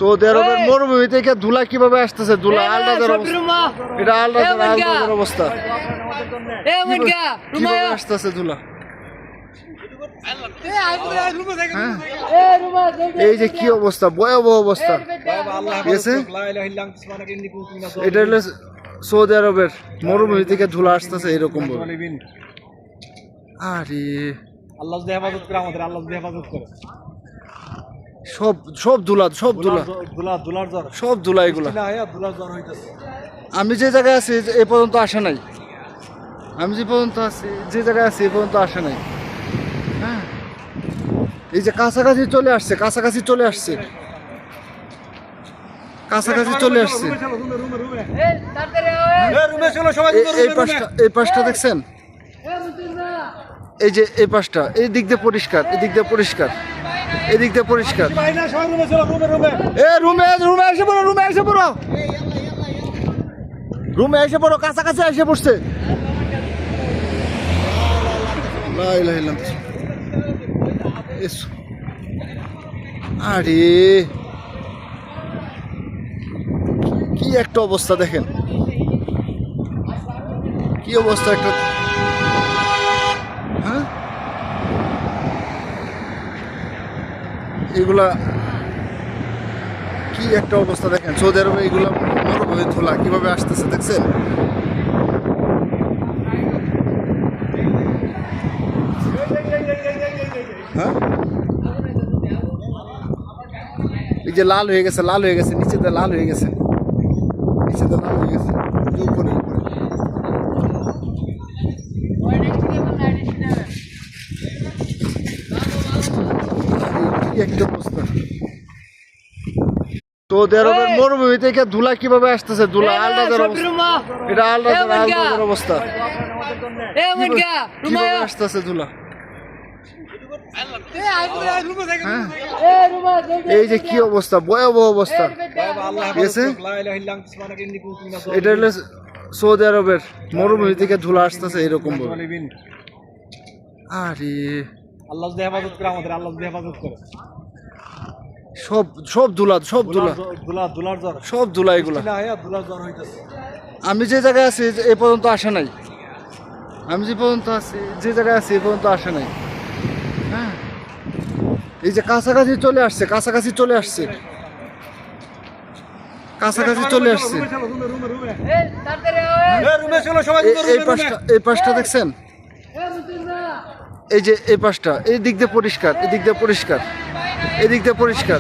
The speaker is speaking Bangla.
সৌদি আরবের মরুভূমি থেকে ধুলা কিভাবে আসতেছে? ধুলা আলদাদের অবস্থা, এটা আলদাদের অবস্থা কিভাবে আসতেছে ধুলা। এই যে কি অবস্থা, ভয়াবহ অবস্থা। এটা হলো সৌদি আরবের মরুভূমি থেকে ধুলা আসতেছে এরকম ভাবে। আরে আল্লাহ যদি হেফাজত করে আমাদের, আল্লাহ যদি হেফাজত করে। সব ধুলা, সব ধুলা, ধুলার জ্বর, সব ধুলা এগুলা। ধুলার জ্বর হইতেছে। আমি যে জায়গায় আছি এ পর্যন্ত আসে নাই, আমি যে পর্যন্ত আছি, যে জায়গায় আছি এ পর্যন্ত আসে নাই। হ্যাঁ, এই যে কাছাকাছি চলে আসছে, কাছাকাছি চলে আসছে, কাছাকাছি চলে আসছে। এই পাশটা দেখছেন? এই যে এই পাশটা, এই দিক দিয়ে পরিষ্কার, এই দিক দিয়ে পরিষ্কার, এই দিক দিয়ে পরিষ্কার। রুমে এসে পড়ো, রুমে এসে পড়ো, রুমে এসে পড়ো, কাছাকাছি এসে পড়ছে। আরে কি একটা অবস্থা দেখেন, কি অবস্থা একটা। হ্যাঁ, এগুলা কি একটা অবস্থা দেখেন। সৌদি আরবে এগুলা মরুভূমি ধুলা কিভাবে আসতেছে দেখছেন? হ্যাঁ, এই যে লাল হয়ে গেছে, লাল হয়ে গেছে, নিচেতে লাল হয়ে গেছে, নিচেতে লাল হয়ে গেছে, উপরে উপরে। কি একটা অবস্থা। সৌদি আরবের মরুভূমি থেকে ধুলা কিভাবে আসতেছে? ধুলা আলদাদের অবস্থা, এটা আলদাদের অবস্থা কিভাবে আসতেছে ধুলা। এই যে কি অবস্থা, ভয়াবহ অবস্থা। এটা হলো সৌদি আরবের মরুভূমি থেকে ধুলা আসতেছে এরকম ভাবে। আরে আল্লাহ যদি হেফাজত করে আমাদের, আল্লাহ যদি হেফাজত করে। সব ধুলা, সব ধুলা, ধুলার জ্বর, সব ধুলা এগুলা। ধুলার জ্বর হইতেছে। আমি যে জায়গায় আছি এ পর্যন্ত আসে নাই, আমি যে পর্যন্ত আছি, যে জায়গায় আছি এ পর্যন্ত আসে নাই। হ্যাঁ, এই যে কাছাকাছি চলে আসছে, কাছাকাছি চলে আসছে, কাছাকাছি চলে আসছে। এই পাশটা দেখছেন? এই যে এই পাশটা, এই দিক দিয়ে পরিষ্কার, এই দিক দিয়ে পরিষ্কার, এই দিক দিয়ে পরিষ্কার।